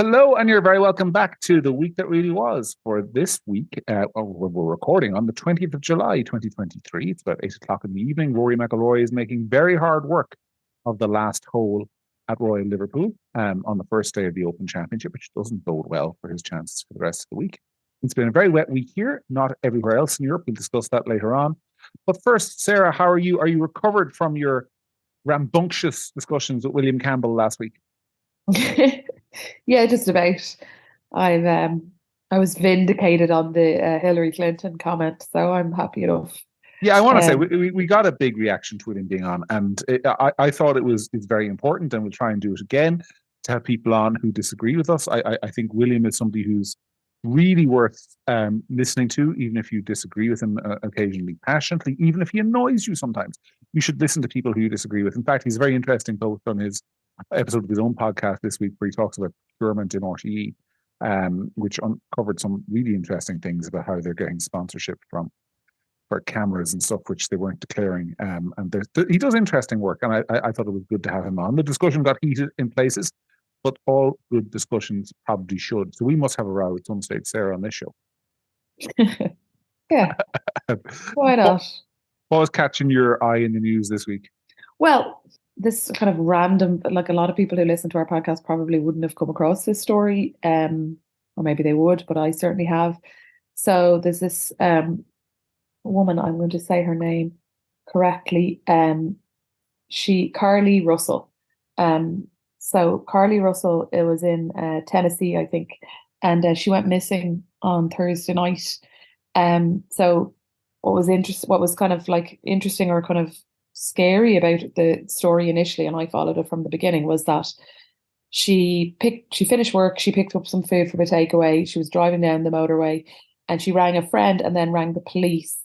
Hello, and you're very welcome back to the week that really was. For this week, we're recording on the 20th of July, 2023. It's about 8 o'clock in the evening. Rory McIlroy is making very hard work of the last hole at Royal Liverpool on the first day of the Open Championship, which doesn't bode well for his chances for the rest of the week. It's been a very wet week here, not everywhere else in Europe. We'll discuss that later on. But first, Sarah, how are you? Are you recovered from your rambunctious discussions with William Campbell last week? Yeah, just about. I was vindicated on the Hillary Clinton comment, so I'm happy enough. Yeah, I want to say Um, we got a big reaction to him being on, and I thought it's very important, and we'll try and do it again to have people on who disagree with us. I think William is somebody who's really worth listening to, even if you disagree with him occasionally passionately, even if he annoys you sometimes. You should listen to people who you disagree with. In fact, he's very interesting both on his episode of his own podcast this week where he talks about procurement in RTE, which uncovered some really interesting things about how they're getting sponsorship from for cameras and stuff, which they weren't declaring. And he does interesting work, and I thought it was good to have him on. The discussion got heated in places, but all good discussions probably should. So we must have a row at some stage, Sarah, on this show. yeah, why what, not? what was catching your eye in the news this week? Well, this kind of random, like a lot of people who listen to our podcast probably wouldn't have come across this story, or maybe they would, but I certainly have. So there's this woman, I'm going to say her name correctly. Carly Russell. So Carly Russell, it was in Tennessee, I think, and she went missing on Thursday night. So what was kind of like interesting or kind of scary about the story initially, and I followed it from the beginning, was that she finished work, she picked up some food from a takeaway, she was driving down the motorway, and she rang a friend and then rang the police.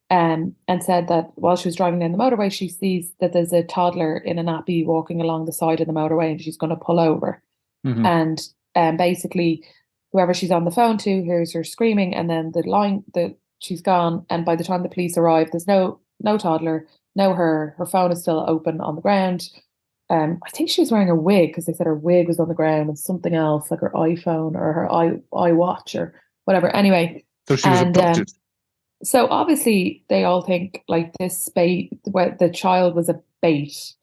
And said that while she was driving down the motorway, she sees that there's a toddler in a nappy walking along the side of the motorway, and she's going to pull over. Mm-hmm. And basically, whoever she's on the phone to hears her screaming, and then she's gone. And by the time the police arrive, there's no toddler, no her. Her phone is still open on the ground. I think she was wearing a wig because they said her wig was on the ground and something else like her iPhone or her iWatch or whatever. Anyway, So she was abducted. So obviously they all think like this bait, the child was a bait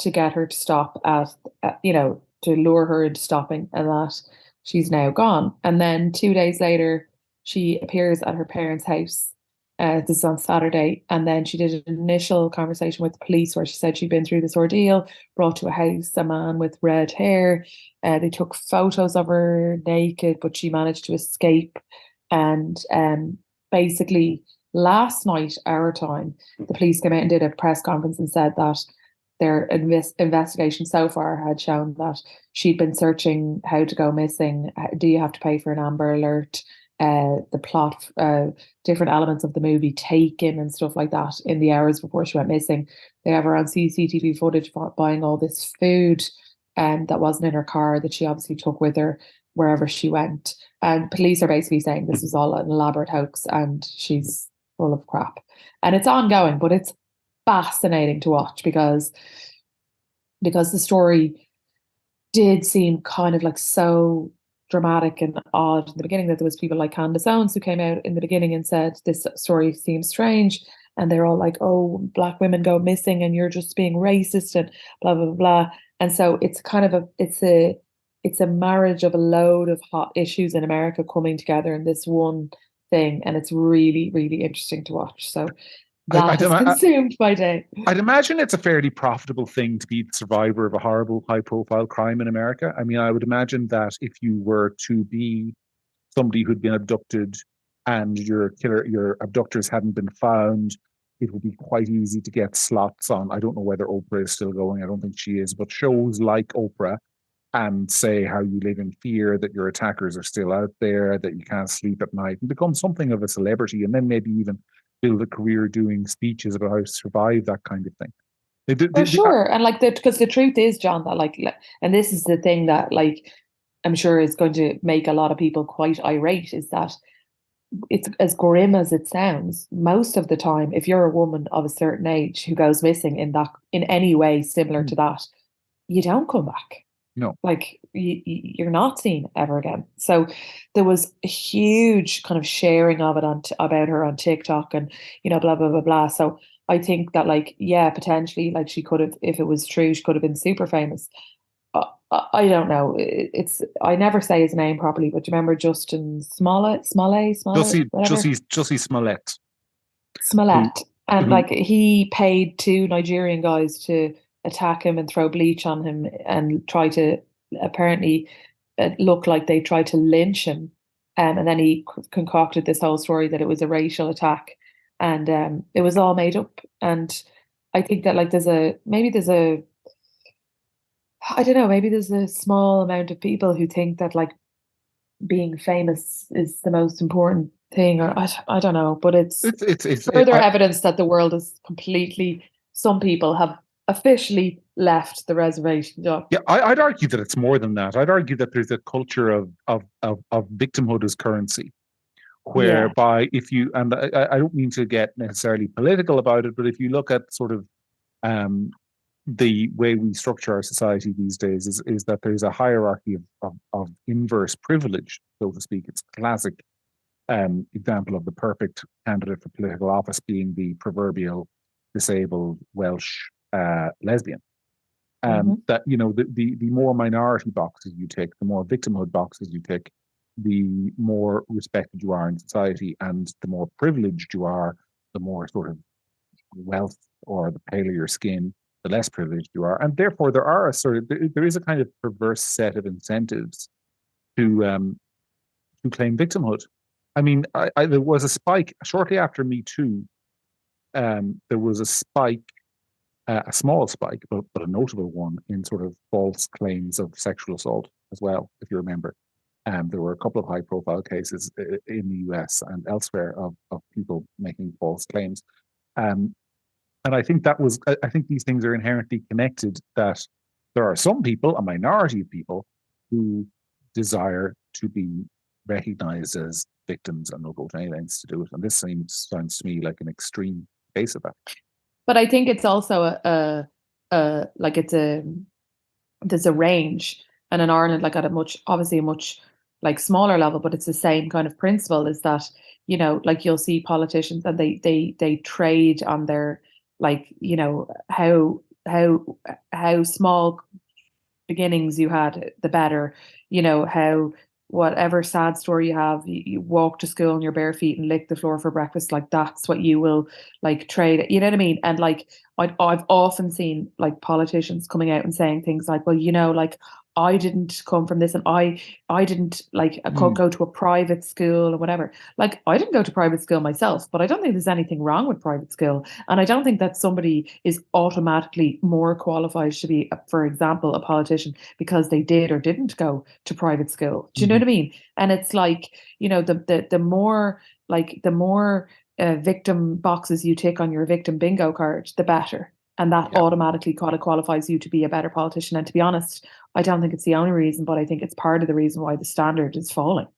to get her to stop to lure her into stopping, and that she's now gone. And then 2 days later, she appears at her parents' house. This is on Saturday. And then she did an initial conversation with the police where she said she'd been through this ordeal, brought to a house a man with red hair. They took photos of her naked, but she managed to escape. And basically, last night, our time, the police came out and did a press conference and said that their investigation so far had shown that she'd been searching how to go missing. Do you have to pay for an Amber Alert? The plot, different elements of the movie Taken and stuff like that in the hours before she went missing. They have her on CCTV footage buying all this food that wasn't in her car that she obviously took with her wherever she went. And police are basically saying this is all an elaborate hoax and she's full of crap. And it's ongoing, but it's fascinating to watch because the story did seem kind of like so dramatic and odd in the beginning, that there was people like Candace Owens who came out in the beginning and said this story seems strange, and they're all like, oh, black women go missing and you're just being racist and blah blah blah. And so it's kind of it's a marriage of a load of hot issues in America coming together in this one thing, and it's really, really interesting to watch. So that has consumed my day. I'd imagine it's a fairly profitable thing to be the survivor of a horrible, high-profile crime in America. I mean, I would imagine that if you were to be somebody who'd been abducted and your abductors hadn't been found, it would be quite easy to get slots on. I don't know whether Oprah is still going. I don't think she is, but shows like Oprah and say how you live in fear, that your attackers are still out there, that you can't sleep at night, and become something of a celebrity, and then maybe even build a career doing speeches about how to survive that kind of thing. For sure. And like because the truth is, John, that like, and this is the thing that like I'm sure is going to make a lot of people quite irate, is that it's as grim as it sounds. Most of the time, if you're a woman of a certain age who goes missing in any way similar to that, you don't come back. No. Like you're not seen ever again. So there was a huge kind of sharing of it about her on TikTok and blah blah blah blah. So I think that like yeah, potentially like she could have, if it was true, she could have been super famous. I don't know. It's I never say his name properly, but do you remember Justin Smollett, whatever. Jussie Smollett, who Smollett. And who like he paid two Nigerian guys to attack him and throw bleach on him and try to apparently look like they tried to lynch him. And then he concocted this whole story that it was a racial attack, and it was all made up. And I think that like there's a I don't know, maybe there's a small amount of people who think that like being famous is the most important thing, or I don't know, but it's it's further evidence that the world is completely, some people have officially left the reservation. Yeah, I'd argue that it's more than that. I'd argue that there's a culture of victimhood as currency, Yeah. whereby if you, and I don't mean to get necessarily political about it, but if you look at sort of um, the way we structure our society these days, is that there's a hierarchy of inverse privilege, so to speak. It's a classic example of the perfect candidate for political office being the proverbial disabled Welsh lesbian. Hmm. That the more minority boxes you tick, the more victimhood boxes you tick, the more respected you are in society, and the more privileged you are, the more sort of wealth, or the paler your skin, the less privileged you are, and therefore there is a kind of perverse set of incentives to claim victimhood. I mean, there was a spike shortly after Me Too. There was a spike, a small spike, but a notable one in sort of false claims of sexual assault as well, if you remember. There were a couple of high-profile cases in the US and elsewhere of people making false claims. Um, and I think I think these things are inherently connected, that there are some people, a minority of people, who desire to be recognized as victims and will go to any lengths to do it. And this sounds to me like an extreme case of that. But I think it's also like there's a range, and in Ireland, like at a much, obviously a much like smaller level, but it's the same kind of principle, is that, like you'll see politicians and they trade on their, like, how small beginnings you had, the better, how whatever sad story you have, you walk to school in your bare feet and lick the floor for breakfast, like that's what you will like trade, you know what I mean? And like I've often seen like politicians coming out and saying things like, well, like I didn't come from this, and I didn't like Mm. go to a private school or whatever. Like I didn't go to private school myself, but I don't think there's anything wrong with private school. And I don't think that somebody is automatically more qualified to be, for example, a politician because they did or didn't go to private school. Do you know Mm-hmm. what I mean? And it's like, the more like the more victim boxes you tick on your victim bingo card, the better. And that Yeah. automatically kind of qualifies you to be a better politician. And to be honest, I don't think it's the only reason, but I think it's part of the reason why the standard is falling.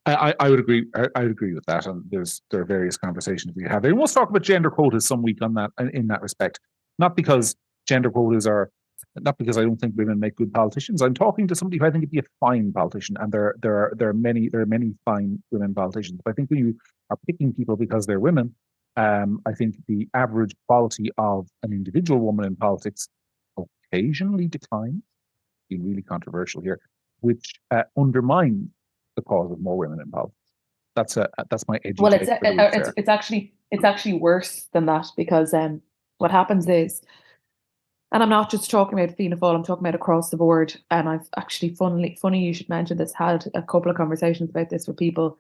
I would agree. I would agree with that. And there are various conversations we have. And we'll talk about gender quotas some week on that, in that respect. Not because gender quotas are, not because I don't think women make good politicians. I'm talking to somebody who I think would be a fine politician, and there are many fine women politicians. But I think when you are picking people because they're women, I think the average quality of an individual woman in politics occasionally declines. Being really controversial here, which undermines the cause of more women in politics. That's my edgy Well, take for the week there. it's actually worse than that, because what happens is, and I'm not just talking about Fianna Fáil, I'm talking about across the board. And I've actually, funny you should mention this, had a couple of conversations about this with people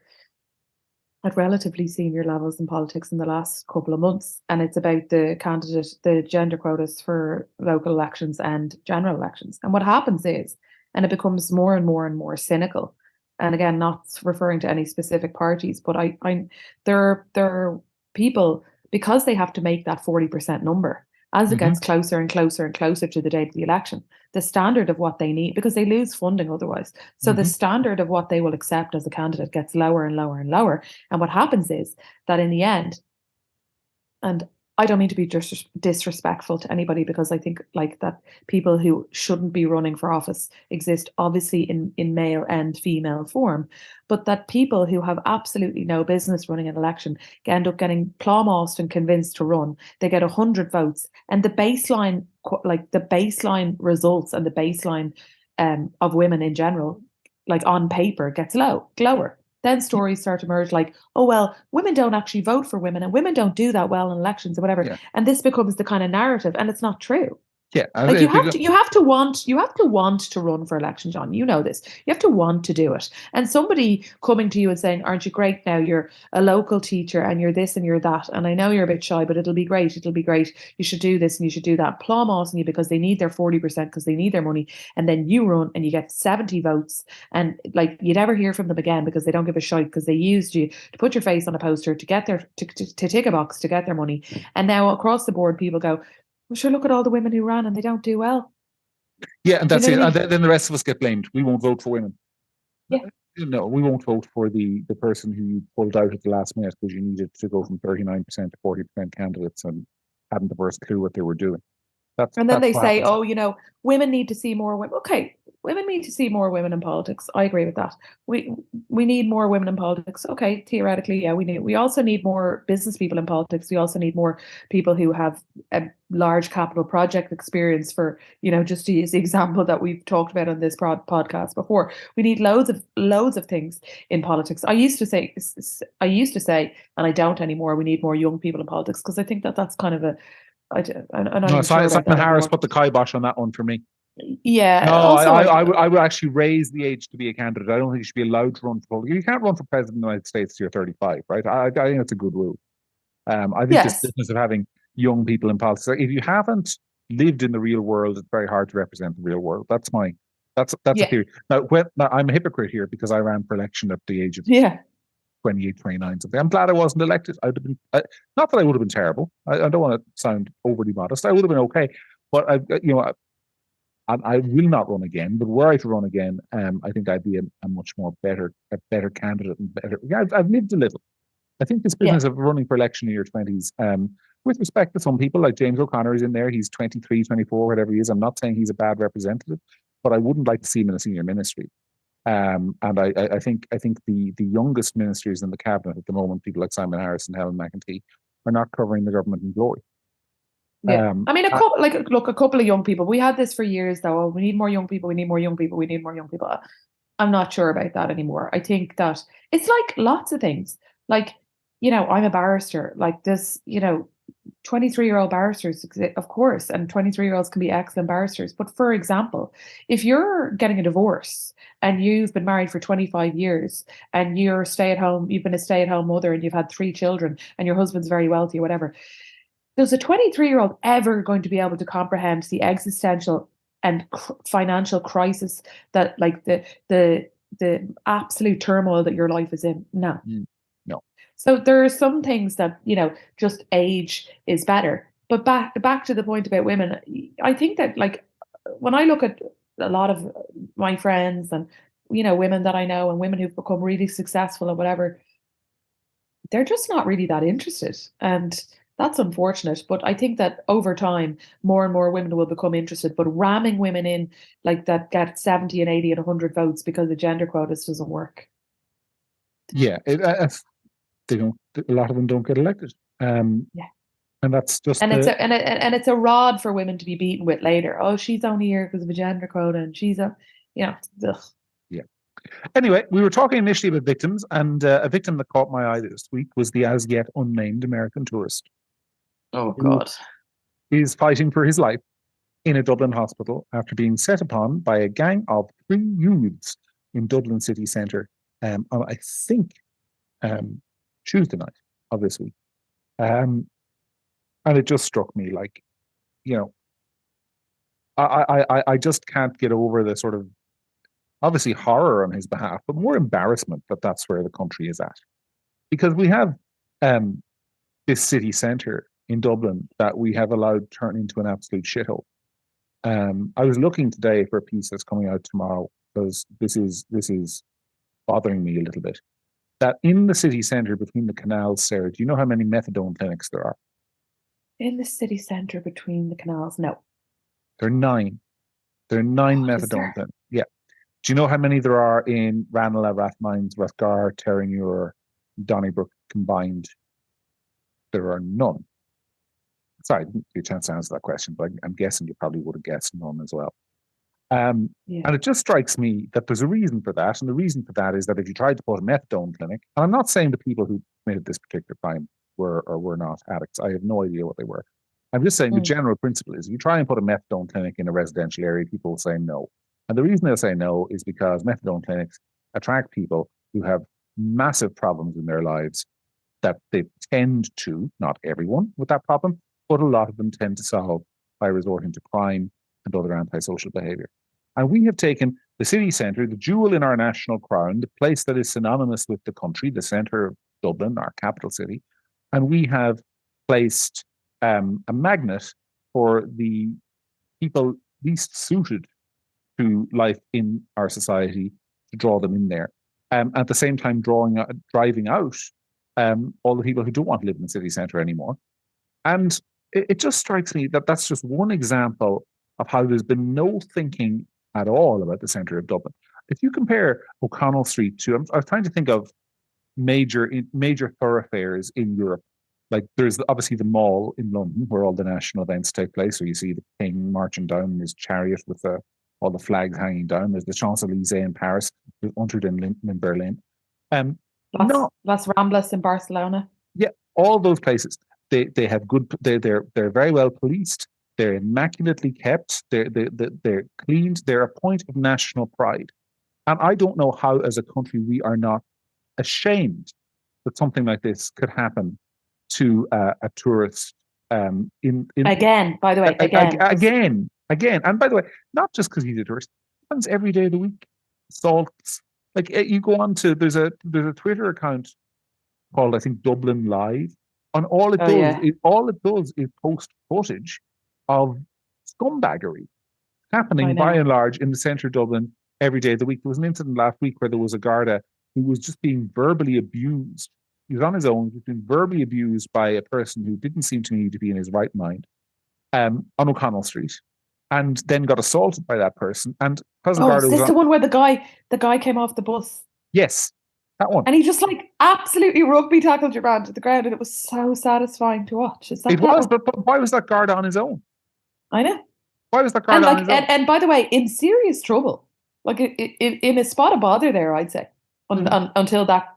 at relatively senior levels in politics in the last couple of months. And it's about the gender quotas for local elections and general elections. And what happens is, and it becomes more and more and more cynical. And again, not referring to any specific parties, but there are people, because they have to make that 40% number as it Mm-hmm. gets closer and closer and closer to the date of the election, the standard of what they need, because they lose funding otherwise. So the Mm-hmm. standard of what they will accept as a candidate gets lower and lower and lower. And what happens is that in the end, and I don't mean to be disrespectful to anybody, because I think like that people who shouldn't be running for office exist obviously in male and female form, but that people who have absolutely no business running an election end up getting plumosed and convinced to run. They get 100 votes, and the baseline, like the baseline results and the baseline of women in general, like on paper, gets lower. Then stories start to emerge like, oh, well, women don't actually vote for women and women don't do that well in elections or whatever. Yeah. And this becomes the kind of narrative, and it's not true. Yeah, Like you have to want to run for election, John. You know this. You have to want to do it. And somebody coming to you and saying, "Aren't you great now? You're a local teacher and you're this and you're that. And I know you're a bit shy, but it'll be great. It'll be great. You should do this and you should do that." Plumosing you because they need their 40%, because they need their money, and then you run and you get 70 votes, and like you never hear from them again because they don't give a shite, because they used you to put your face on a poster to get their to tick a box to get their money. And now across the board, people go, "Well, sure, look at all the women who ran and they don't do well." Yeah, and that's you know it. what I mean? And then the rest of us get blamed. We won't vote for women. Yeah. No, we won't vote for the person who you pulled out at the last minute because you needed to go from 39% to 40% candidates and hadn't the first clue what they were doing. And then That's they what say, happens. "Oh, women need to see more women." Okay, women need to see more women in politics. I agree with that. We need more women in politics. Okay, theoretically, yeah, we need. We also need more business people in politics. We also need more people who have a large capital project experience. For just to use the example that we've talked about on this podcast before, we need loads of things in politics. I used to say, and I don't anymore. We need more young people in politics, because I think that that's kind of a I'm not No, even sure about Simon that Harris anymore. put the kibosh on that one for me. Yeah. No, Also, I would actually raise the age to be a candidate. I don't think you should be allowed to run for politics. You can't run for president of the United States till you're 35, right? I think that's a good rule. I think this yes. business of having young people in politics, like, if you haven't lived in the real world, it's very hard to represent the real world. That's a Yeah. theory. Now, I'm a hypocrite here because I ran for election at the age of Yeah. 28, 29. Something. I'm glad I wasn't elected. I'd have been, not that I would have been terrible. I don't want to sound overly modest. I would have been okay, but I will not run again. But were I to run again, I think I'd be a much more better candidate and better. Yeah, I've lived a little. I think this Yeah. business of running for election in your 20s, with respect to some people, like James O'Connor is in there, he's 23, 24, whatever he is. I'm not saying he's a bad representative, but I wouldn't like to see him in a senior ministry. And I think the youngest ministers in the cabinet at the moment, people like Simon Harris and Helen McEntee, are not covering the government in glory. Yeah. I mean, I, a couple of young people. We had this for years, though. Oh, we need more young people. We need more young people. We need more young people. I'm not sure about that anymore. I think that it's like lots of things. Like, I'm a barrister. Like this, 23-year-old barristers, of course, and 23-year-olds can be excellent barristers. But for example, if you're getting a divorce and you've been married for 25 years and you've been a stay-at-home mother and you've had 3 children and your husband's very wealthy or whatever, there's a 23-year-old ever going to be able to comprehend the existential and financial crisis that, like, the absolute turmoil that your life is in? No. no. So there are some things that, just age is better. But back to the point about women, I think that, like, when I look at a lot of my friends and, women that I know and women who've become really successful or whatever, they're just not really that interested. And that's unfortunate. But I think that over time, more and more women will become interested. But ramming women in like that get 70 and 80 and 100 votes because the gender quotas doesn't work. Yeah, they don't. A lot of them don't get elected. Yeah. And that's just And it's a rod for women to be beaten with later. Oh, she's only here because of a gender quota, and she's ugh. Yeah. Anyway, we were talking initially about victims, and a victim that caught my eye this week was the as yet unnamed American tourist Oh who God. is fighting for his life in a Dublin hospital after being set upon by a gang of 3 youths in Dublin city centre on, I think, Tuesday night of this week. And it just struck me like, you know, I just can't get over the sort of obviously horror on his behalf, but more embarrassment that that's where the country is at. Because we have this city centre in Dublin that we have allowed turn into an absolute shithole. I was looking today for a piece that's coming out tomorrow because this is bothering me a little bit. That in the city centre between the canals, Sarah, do you know how many methadone clinics there are? In the city centre between the canals. No. There are nine. There are nine God, is methadone there? clinics. Yeah. Do you know how many there are in Ranelagh, Rathmines, Rathgar, Terenure, Donnybrook combined? There are none. Sorry, I didn't get a chance to answer that question, but I'm guessing you probably would have guessed none as well. Yeah. And it just strikes me that there's a reason for that. And the reason for that is that if you tried to put a methadone clinic, and I'm not saying the people who committed this particular crime were or were not addicts. I have no idea what they were. I'm just saying the Mm. general principle is you try and put a methadone clinic in a residential area, people will say no. And the reason they'll say no is because methadone clinics attract people who have massive problems in their lives that they tend to, not everyone with that problem, but a lot of them tend to solve by resorting to crime and other antisocial behavior. And we have taken the city centre, the jewel in our national crown, the place that is synonymous with the country, the centre of Dublin, our capital city, and we have placed a magnet for the people least suited to life in our society to draw them in there. At the same time, driving out all the people who don't want to live in the city centre anymore. And it just strikes me that that's just one example of how there's been no thinking at all about the centre of Dublin. If you compare O'Connell Street to, I was trying to think of major thoroughfares in Europe. Like there's obviously the Mall in London where all the national events take place. So you see the King marching down in his chariot with all the flags hanging down. There's the Champs Elysees in Paris, the Unter den Linden in Berlin. No, Las Ramblas in Barcelona. yeah, all those places. They have good. They're very well policed. They're immaculately kept. They're cleaned. They're a point of national pride. And I don't know how, as a country, we are not ashamed that something like this could happen to a tourist. In Again, by the way, again. And by the way, not just because he's a tourist. It happens every day of the week. Salts. Like you go on to there's a Twitter account called I think Dublin Live, and oh yeah, all it does is post footage of scumbaggery I happening by know. and large in the centre of Dublin every day of the week. There was an incident last week where there was a Garda who was just being verbally abused. He was on his own, he's been verbally abused by a person who didn't seem to me to be in his right mind on O'Connell Street, and then got assaulted by that person. And because the Oh, Garda is was this on, the one where the guy came off the bus yes, that one. and he just like absolutely rugby tackled your man to the ground and it was so satisfying to watch. Is It that was, one? but why was that Garda on his own? I know. Why was that And Garda on like his own? and by the way, in serious trouble. Like in a spot of bother there, I'd say. Mm. Until that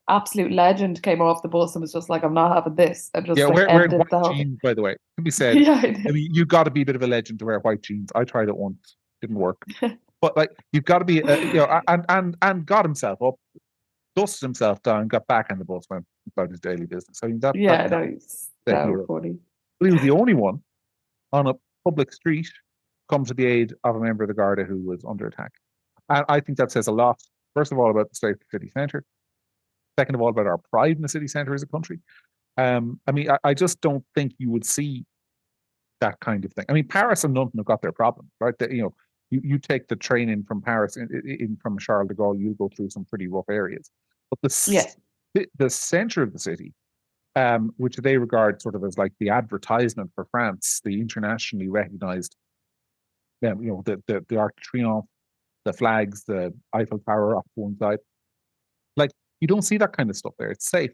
absolute legend came off the bus and was just like, I'm not having this, and Yeah, just like wearing ended white the whole thing. jeans, by the way. Can be said. Yeah, I mean, you got to be a bit of a legend to wear white jeans. I tried it once, didn't work. But like, you've got to be, and got himself up, dusted himself down, got back on the bus, went about his daily business. I mean, yeah, that's no, he's the so hero. funny. But he was the only one on a public street come to the aid of a member of the Garda who was under attack. And I think that says a lot. First of all, about the state of the city centre. Second of all, about our pride in the city centre as a country. I mean, I just don't think you would see that kind of thing. I mean, Paris and London have got their problems, right? You take the train in from Paris, in from Charles de Gaulle, you go through some pretty rough areas. But Yeah. the center of the city, which they regard sort of as like the advertisement for France, the internationally recognized, the Arc de Triomphe, the flags, the Eiffel Tower off one side. Like you don't see that kind of stuff there. It's safe.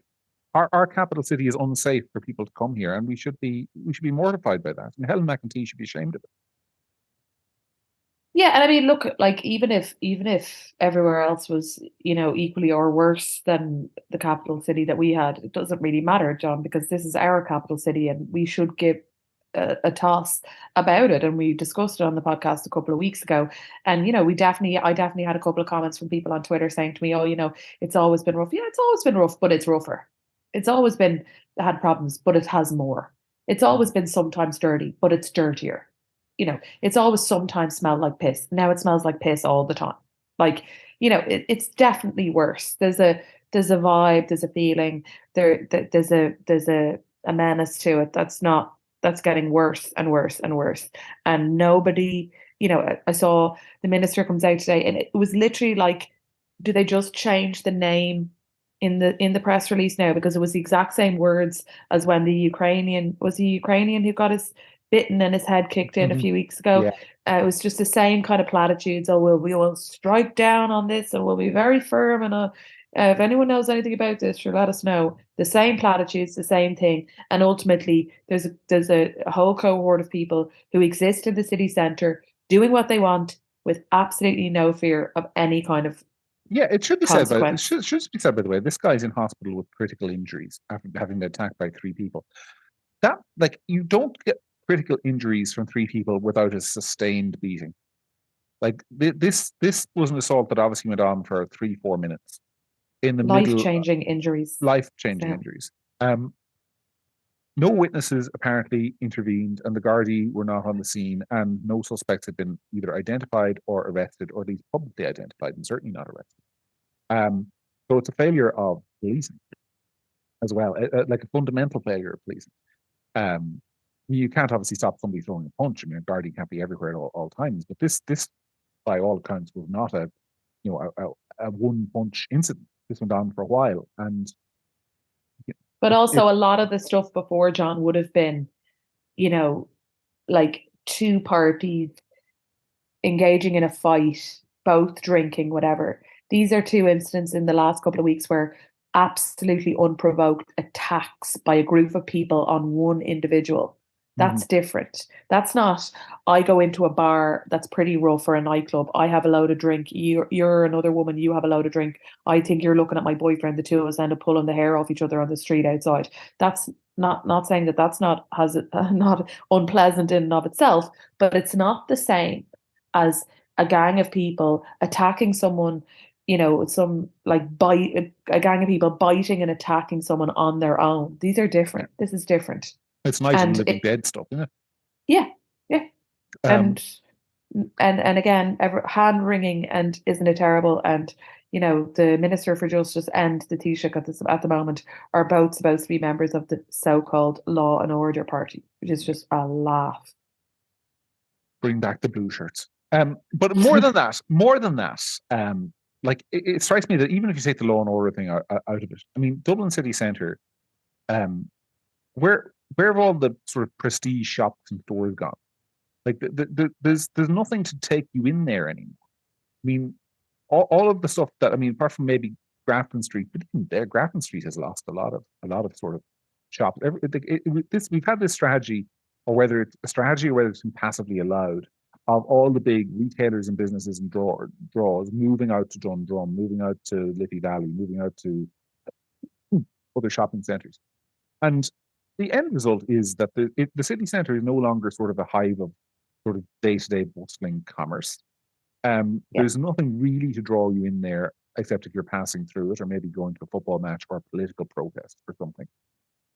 Our capital city is unsafe for people to come here, and we should be mortified by that. And Helen McEntee should be ashamed of it. Yeah, and I mean, look, like even if everywhere else was, equally or worse than the capital city that we had, it doesn't really matter, John, because this is our capital city, and we should give a toss about it. And we discussed it on the podcast a couple of weeks ago. And I definitely had a couple of comments from people on Twitter saying to me, "Oh, it's always been rough." Yeah, it's always been rough, but it's rougher. It's always been had problems, but it has more. It's always been sometimes dirty, but it's dirtier. It's always sometimes smelled like piss. Now it smells like piss all the time. Like, it's definitely worse. There's a vibe, there's a feeling, there's a menace to it that's getting worse and worse and worse. And nobody, I saw the minister comes out today and it was literally like, do they just change the name in the press release now, because it was the exact same words as when the Ukrainian was the Ukrainian who got his bitten and his head kicked in a Mhm. few weeks ago. Yeah. It was just the same kind of platitudes. Oh, we will strike down on this and we'll be very firm. And if anyone knows anything about this, sure, let us know. The same platitudes, the same thing. And ultimately, there's a whole cohort of people who exist in the city centre doing what they want with absolutely no fear of any kind of Yeah, it should be said, but it consequence. should be said, by the way, this guy's in hospital with critical injuries after having been attacked by three people. That, like, you don't get critical injuries from three people without a sustained beating. Like this was an assault that obviously went on for 3-4 minutes in the middle, Life-changing injuries. life-changing So, injuries. No witnesses apparently intervened, and the Gardaí were not on the scene, and no suspects had been either identified or arrested, or at least publicly identified, and certainly not arrested. So it's a failure of policing as well, like a fundamental failure of policing. You can't obviously stop somebody throwing a punch. I mean, a Gardaí can't be everywhere at all times, but this, by all accounts, was not a a one punch incident. This went on for a while, and but it also a lot of the stuff before John would have been, you know, like two parties engaging in a fight, both drinking, whatever. These are two incidents in the last couple of weeks where absolutely unprovoked attacks by a group of people on one individual. mhm. That's different. That's not, I go into a bar that's pretty rough or a nightclub. I have a load of drink. You're another woman. You have a load of drink. I think you're looking at my boyfriend. The two of us end up pulling the hair off each other on the street outside. That's not saying that that's not has it not unpleasant in and of itself, but it's not the same as a gang of people attacking someone, some like bite a gang of people biting and attacking someone on their own. These are Yeah, different. This is different. it's Night of the And Living Dead stuff, isn't it? yeah, yeah. Um, And and again, hand wringing, and isn't it terrible? And the Minister for Justice and the Taoiseach at the moment are both supposed to be members of the so-called Law and Order Party, which is just a laugh. bring back the blue shirts. But more than that, like it strikes me that even if you take the law and order thing out of it, I mean, Dublin city centre, um, where have all the sort of prestige shops and stores gone? Like there's nothing to take you in there anymore. I mean, all of the stuff that, I mean, apart from maybe Grafton Street, but even there, Grafton Street has lost a lot of sort of shops. We've had this strategy, or whether it's a strategy or whether it's been passively allowed, of all the big retailers and businesses and draws moving out to Dundrum, moving out to Liffey Valley, moving out to other shopping centres. And the end result is that the city centre is no longer sort of a hive of sort of day-to-day bustling commerce. Yeah. There's nothing really to draw you in there except if you're passing through it or maybe going to a football match or a political protest or something.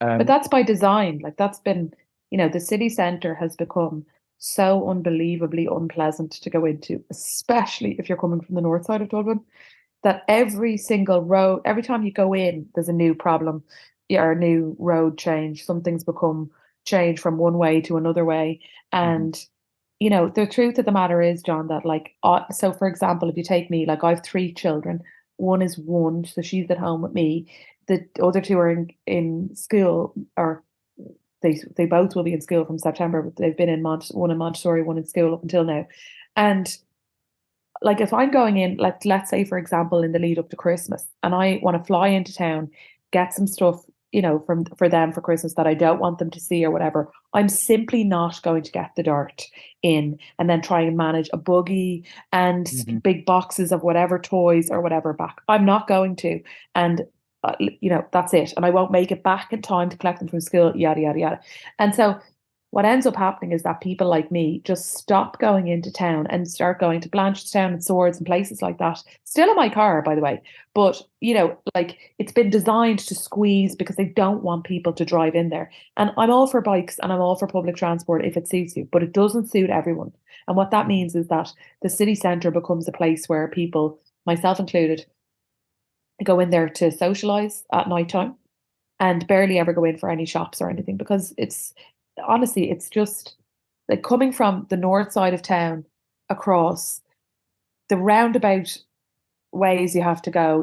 But Um, that's by design. Like that's been, the city centre has become so unbelievably unpleasant to go into, especially if you're coming from the north side of Dublin, that every single road, every time you go in, there's a new problem, yeah, or a new road change. Something's become changed from one way to another way. mhm, And, the truth of the matter is, John, that like, so for example, if you take me, like I have three children, one is one, so she's at home with me. The other two are in school, or they both will be in school from September, but they've been one in Montessori, one in school up until now. And like if I'm going in, like let's say for example in the lead up to Christmas, and I want to fly into town, get some stuff, for them for Christmas that I don't want them to see or whatever, I'm simply not going to get the dart in and then try and manage a buggy and mhm. big boxes of whatever toys or whatever back. I'm not going to. And that's it. And I won't make it back in time to collect them from school, yada, yada, yada. And so what ends up happening is that people like me just stop going into town and start going to Blanchardstown and Swords and places like that. Still in my car, by the way. But, like it's been designed to squeeze because they don't want people to drive in there. And I'm all for bikes and I'm all for public transport if it suits you, but it doesn't suit everyone. And what that means is that the city centre becomes a place where people, myself included, go in there to socialize at night time and barely ever go in for any shops or anything, because it's honestly, it's just like coming from the north side of town across the roundabout ways you have to go,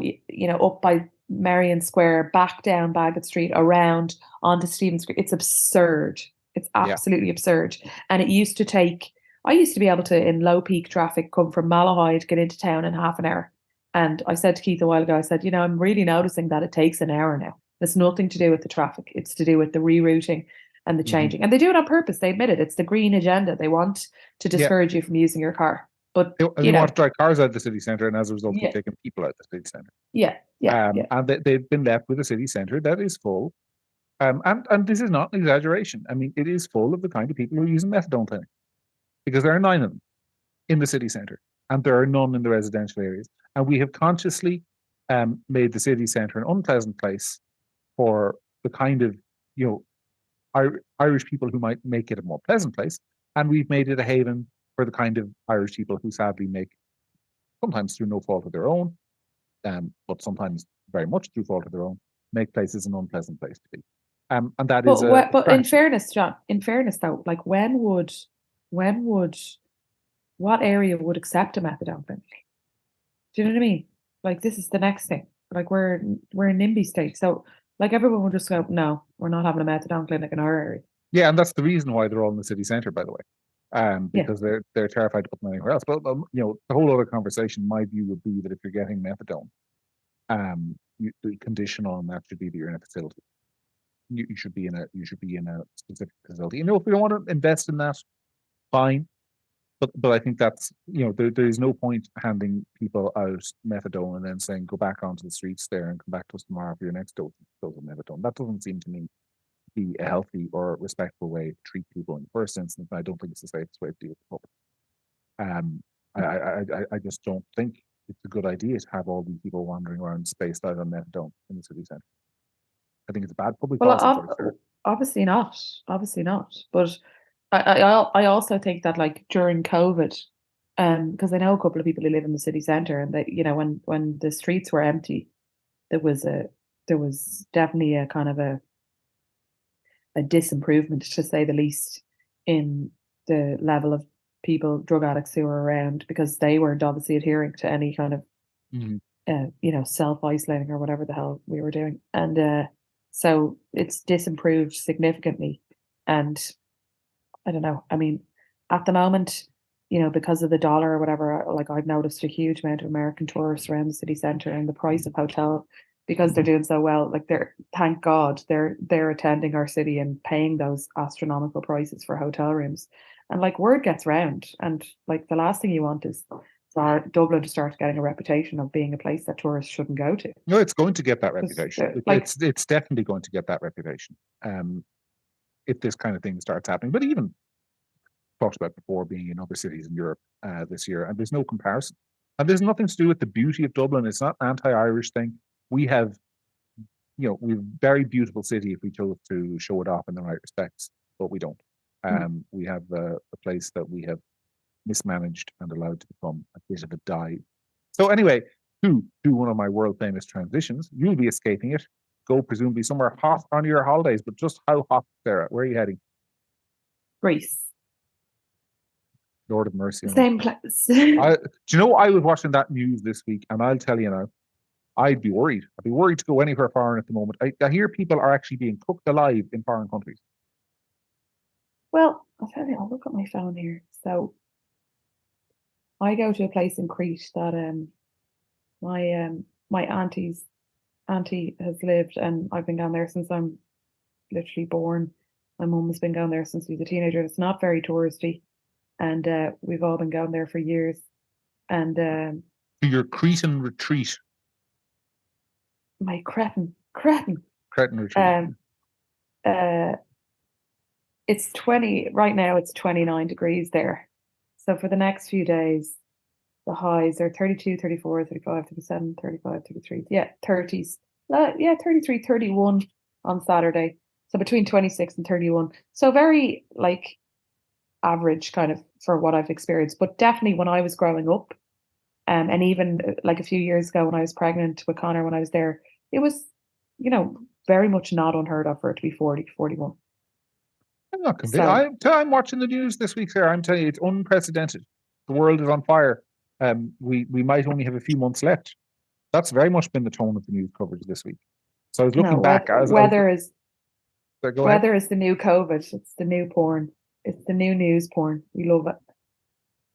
up by Merrion Square, back down Bagot Street, around onto Stephen Street. It's absurd. It's Yeah. absolutely absurd. And it used to take, I used to be able to, in low peak traffic, come from Malahide, get into town in half an hour. And I said to Keith a while ago, I said, I'm really noticing that it takes an hour now. It's nothing to do with the traffic. It's to do with the rerouting and the changing. And they do it on purpose. They admit it. It's the green agenda. They want to discourage you from using your car. But they want to drive cars out of the city centre, and as a result, they're taking people out of the city centre. And they've been left with a city centre that is full. And this is not an exaggeration. I mean, it is full of the kind of people who are using methadone clinic, because there are 9 of them in the city centre, and there are none in the residential areas. And we have consciously made the city centre an unpleasant place for the kind of, Irish people who might make it a more pleasant place. And we've made it a haven for the kind of Irish people who sadly make, sometimes through no fault of their own, but sometimes very much through fault of their own, make places an unpleasant place to be. And that is. But in fairness, John, though, like when would, what area would accept a methadone clinic? Do you know what I mean? Like, this is the next thing. Like, we're in NIMBY state, so like everyone would just go, no, we're not having a methadone clinic in our area. Yeah, and that's the reason why they're all in the city centre, by the way, because they're terrified to put them anywhere else. But the whole other conversation, my view would be that if you're getting methadone, the condition on that should be that you're in a facility. You should be in a specific facility. If we don't want to invest in that, fine. But I think that's, there is no point handing people out methadone and then saying, go back onto the streets there and come back to us tomorrow for your next dose of methadone. That doesn't seem to me to be a healthy or respectful way to treat people in the first instance. I don't think it's the safest way to deal with the public. I just don't think it's a good idea to have all these people wandering around spaced out on methadone in the city centre. I think it's a bad public policy. Obviously not. But I also think that, like, during COVID, because I know a couple of people who live in the city centre, and that, when the streets were empty, there was definitely a kind of a disimprovement, to say the least, in the level of drug addicts who were around, because they weren't obviously adhering to any kind of self-isolating or whatever the hell we were doing, and so it's disimproved significantly. And I don't know. I mean, at the moment, because of the dollar or whatever, like, I've noticed a huge amount of American tourists around the city centre, and the price of hotel, because they're doing so well, like, thank God they're attending our city and paying those astronomical prices for hotel rooms. And, like, word gets round, and, like, the last thing you want is for Dublin to start getting a reputation of being a place that tourists shouldn't go to. No, it's going to get that reputation. It's definitely going to get that reputation. If this kind of thing starts happening. But even talked about before, being in other cities in Europe this year, and there's no comparison. And there's nothing to do with the beauty of Dublin. It's not an anti-Irish thing. We have, we're a very beautiful city if we chose to show it off in the right respects, but we don't. We have a place that we have mismanaged and allowed to become a bit of a dive. So anyway, to one of my world famous transitions, you'll be escaping it. Go presumably somewhere hot on your holidays, but just how hot, Sarah? Where are you heading? Greece. Lord of mercy. Same place. Do you know, I was watching that news this week, and I'll tell you now, I'd be worried. I'd be worried to go anywhere foreign at the moment. I hear people are actually being cooked alive in foreign countries. Well, I'll tell you, I'll look at my phone here. So I go to a place in Crete that my auntie has lived, and I've been going there since I'm literally born. My mum has been going there since she was a teenager. It's not very touristy, and we've all been going there for years. And your Cretan retreat. My Cretan retreat. It's 20 right now. It's 29 degrees there. So for the next few days, the highs are 32, 34, 35, 37, 35, 33. Yeah, 30s. 33, 31 on Saturday. So between 26 and 31. So very, like, average kind of for what I've experienced. But definitely when I was growing up, and even like a few years ago when I was pregnant with Connor, when I was there, it was, very much not unheard of for it to be 40, 41. I'm not convinced. I'm watching the news this week, Sarah. I'm telling you, it's unprecedented. The world is on fire. We might only have a few months left That's very much been the tone of the news coverage this week. So I was No, looking back. Go ahead. weather is the new COVID. It's the new porn. It's the new news porn. We love it.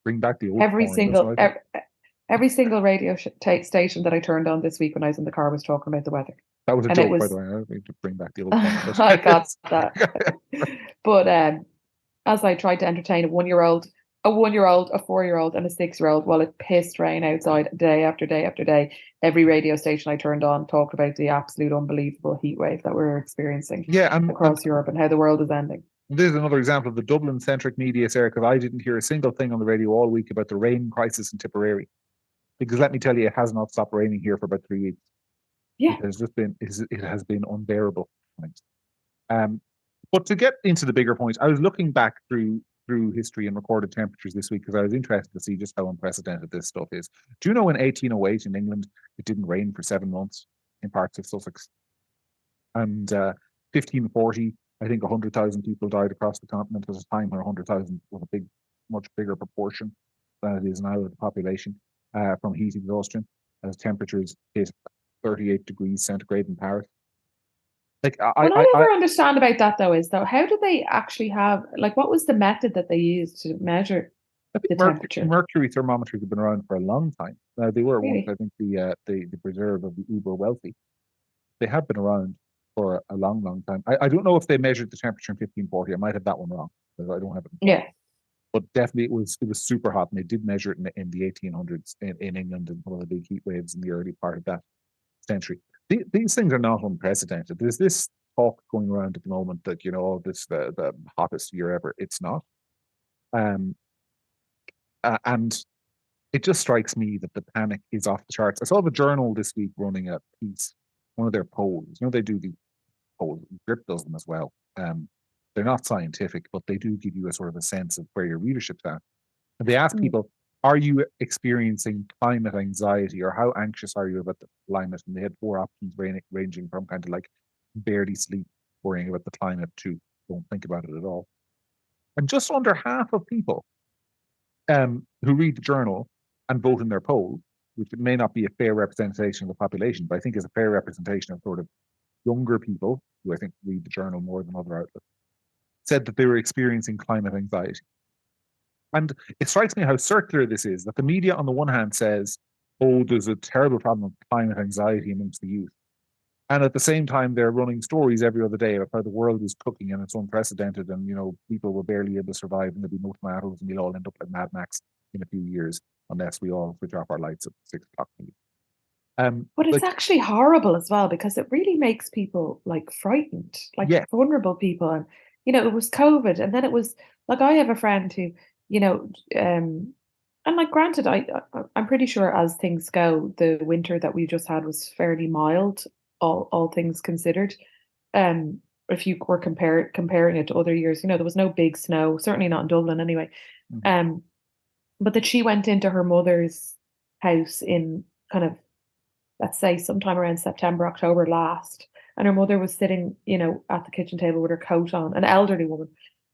Bring back the old Every porn. That's single what I think. ev- every single radio station that I turned on this week when I was in the car was talking about the weather, That was a and it joke, by the was way. I don't need to bring back the old porn, but I got that. But as I tried to entertain a 1-year-old, a 4-year-old, and a 6-year-old while it pissed rain outside day after day after day, every radio station I turned on talked about the absolute unbelievable heat wave that we're experiencing yeah, and across Europe and how the world is ending. this is another example of the Dublin-centric media, Sarah, because I didn't hear a single thing on the radio all week about the rain crisis in Tipperary. Because let me tell you, it has not stopped raining here for about 3 weeks. Yeah. It has been unbearable. Um, but to get into the bigger point, I was looking back through history and recorded temperatures this week because I was interested to see just how unprecedented this stuff is. Do you know in 1808 in England it didn't rain for 7 months in parts of Sussex, and 1540 I think 100,000 people died across the continent at a time where 100,000 was a much bigger proportion than it is now of the population from heat exhaustion as temperatures hit 38 degrees centigrade in Paris. Like What I never understand about that though is though, how do they actually have like what was the method that they used to measure I think the temperature? mercury thermometers have been around for a long time. They were once, Really? I think, the preserve of the uber wealthy. They have been around for a long, long time. I don't know if they measured the temperature in 1540. I might have that one wrong because I don't have it in front of Yeah. me. But definitely it was super hot, and they did measure it in the 1800s in England and one of the big heat waves in the early part of that century. These things are not unprecedented. There's this talk going around at the moment that this the hottest year ever. It's not. Um, and it just strikes me that the panic is off the charts. I saw the Journal this week running a piece, one of their polls. They do the polls. Gript does them as well. They're not scientific, but they do give you a sort of a sense of where your readership's at. And they ask Mm. people, are you experiencing climate anxiety or how anxious are you about the climate? And they had 4 options ranging from kind of like barely sleep, worrying about the climate to don't think about it at all. And just under half of people who read the journal and vote in their polls, which may not be a fair representation of the population, but I think is a fair representation of sort of younger people who I think read the journal more than other outlets, said that they were experiencing climate anxiety. And it strikes me how circular this is, that the media on the one hand says, oh, there's a terrible problem of climate anxiety amongst the youth. And at the same time, they're running stories every other day about how the world is cooking and it's unprecedented and, people will barely able to survive and there'll be no tomatoes and we'll all end up like Mad Max in a few years unless we all switch off our lights at 6 o'clock. But it's Like, actually horrible as well because it really makes people like frightened, like yeah, vulnerable people. And it was COVID, and then it was like I have a friend who, you know, and like granted, I'm pretty sure as things go, the winter that we just had was fairly mild, all things considered. If you were comparing it to other years, there was no big snow, certainly not in Dublin anyway. mhm, Um, but that she went into her mother's house in kind of, let's say, sometime around September, October last. And her mother was sitting, at the kitchen table with her coat on, an elderly woman.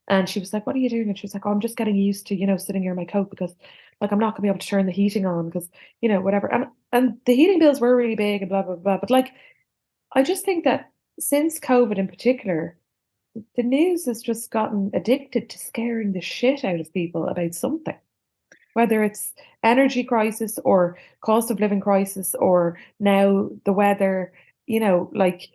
And she was like, "What are you doing?" And she was like, "Oh, I'm just getting used to, sitting here in my coat because like I'm not gonna be able to turn the heating on because, whatever." And the heating bills were really big and blah blah blah. But like I just think that since COVID in particular, the news has just gotten addicted to scaring the shit out of people about something, whether it's energy crisis or cost of living crisis or now the weather, like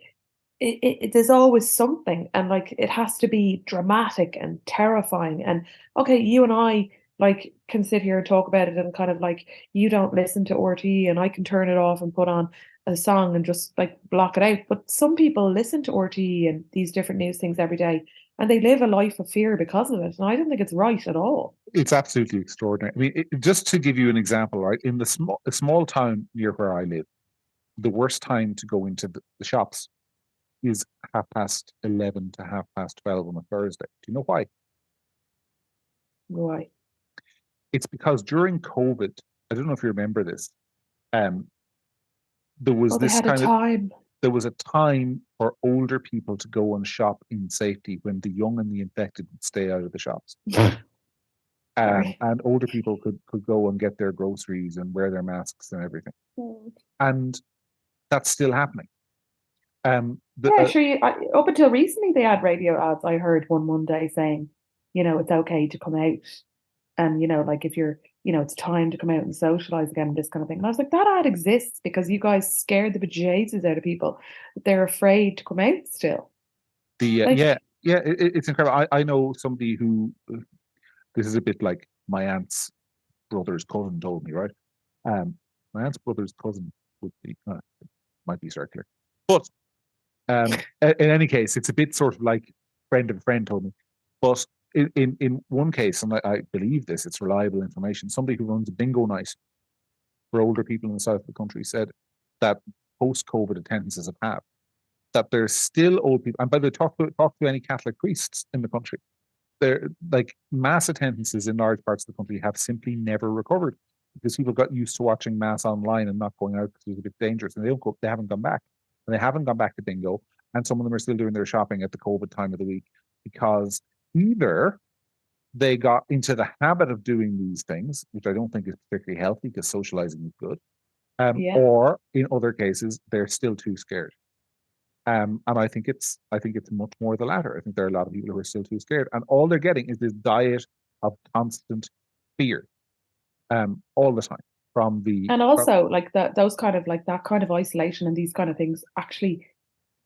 there's always something, and like it has to be dramatic and terrifying. And okay, you and I like can sit here and talk about it, and kind of like you don't listen to RTE and I can turn it off and put on a song and just like block it out. But some people listen to RTE and these different news things every day, and they live a life of fear because of it. And I don't think it's right at all. it's absolutely extraordinary. I mean, just to give you an example, right, in the small town near where I live, the worst time to go into the shops is 11:30 to 12:30 on a Thursday. Do you know why? Right. It's because during COVID, I don't know if you remember this, um, there was Oh, they this had a kind of time. there was a time for older people to go and shop in safety when the young and the infected would stay out of the shops. Sorry. And older people could go and get their groceries and wear their masks and everything. and that's still happening. Yeah, sure. Up until recently, they had radio ads. I heard one Monday saying, it's okay to come out, and like if you're, it's time to come out and socialize again, this kind of thing. And I was like, that ad exists because you guys scared the bejesus out of people. They're afraid to come out still. Like, it's incredible. I know somebody who this is a bit like my aunt's brother's cousin told me, right? My aunt's brother's cousin would be might be circular, but in any case, it's a bit sort of like friend of a friend told me. But in one case, and I believe this, it's reliable information. Somebody who runs a bingo night for older people in the south of the country said that post-COVID attendances have halved. That there's still old people, and by the way, talk to any Catholic priests in the country. They're like mass attendances in large parts of the country have simply never recovered because people got used to watching mass online and not going out because it was a bit dangerous, and they haven't gone back, and they haven't gone back to bingo, and some of them are still doing their shopping at the COVID time of the week because either they got into the habit of doing these things, which I don't think is particularly healthy because socializing is good, yeah. or in other cases they're still too scared. And I think it's much more the latter. I think there are a lot of people who are still too scared, and all they're getting is this diet of constant fear, all the time from the. And also like those kind of like that kind of isolation and these kind of things actually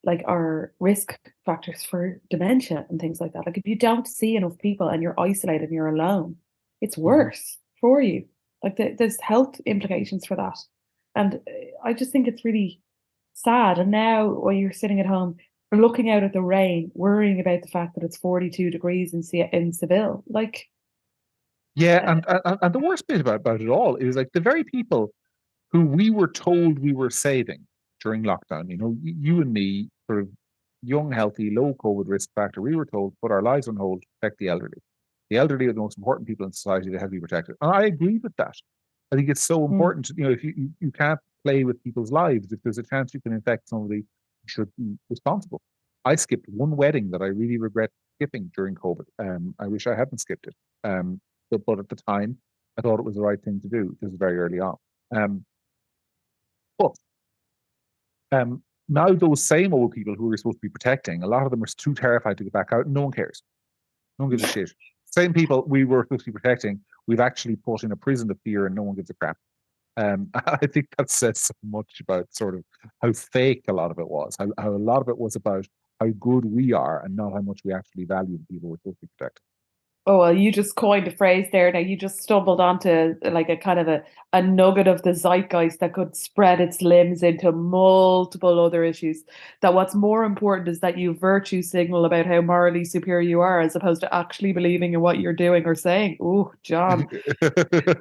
like are risk factors for dementia and things like that. Like if you don't see enough people and you're isolated and you're alone, it's worse for you. Like there's health implications for that. And I just think it's really sad. And now when you're sitting at home, looking out at the rain, worrying about the fact that it's 42 degrees in Seville, like Yeah, and the worst bit about it all is like the very people who we were told we were saving during lockdown. You and me, sort of young, healthy, low COVID risk factor. We were told put our lives on hold, protect the elderly. The elderly are the most important people in society that have to be protected, and I agree with that. I think it's so important. If you can't play with people's lives, if there's a chance you can infect somebody, you should be responsible. I skipped one wedding that I really regret skipping during COVID. I wish I hadn't skipped it. But at the time, I thought it was the right thing to do. This is very early on. But now those same old people who we're supposed to be protecting, a lot of them are too terrified to get back out. No one cares. No one gives a shit. Same people we were supposed to be protecting, we've actually put in a prison of fear, and no one gives a crap. I think that says so much about sort of how fake a lot of it was, how a lot of it was about how good we are and not how much we actually value the people we're supposed to be protecting. Oh, well, you just coined a phrase there. Now you just stumbled onto like a kind of a nugget of the zeitgeist that could spread its limbs into multiple other issues. That what's more important is that you virtue signal about how morally superior you are, as opposed to actually believing in what you're doing or saying. Oh, John,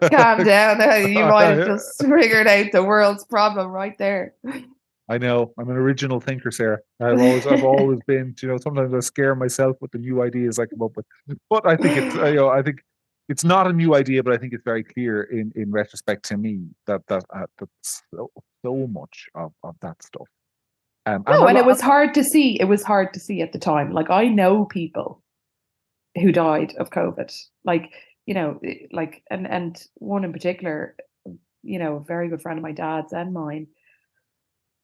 calm down. You might have just figured out the world's problem right there. I know I'm an original thinker, Sarah. I've always been. Sometimes I scare myself with the new ideas I come up with. But I think I think it's not a new idea, but I think it's very clear in retrospect to me that's so much of that stuff. And No, and it was hard to see. It was hard to see at the time. Like I know people who died of COVID. Like, and one in particular, a very good friend of my dad's and mine,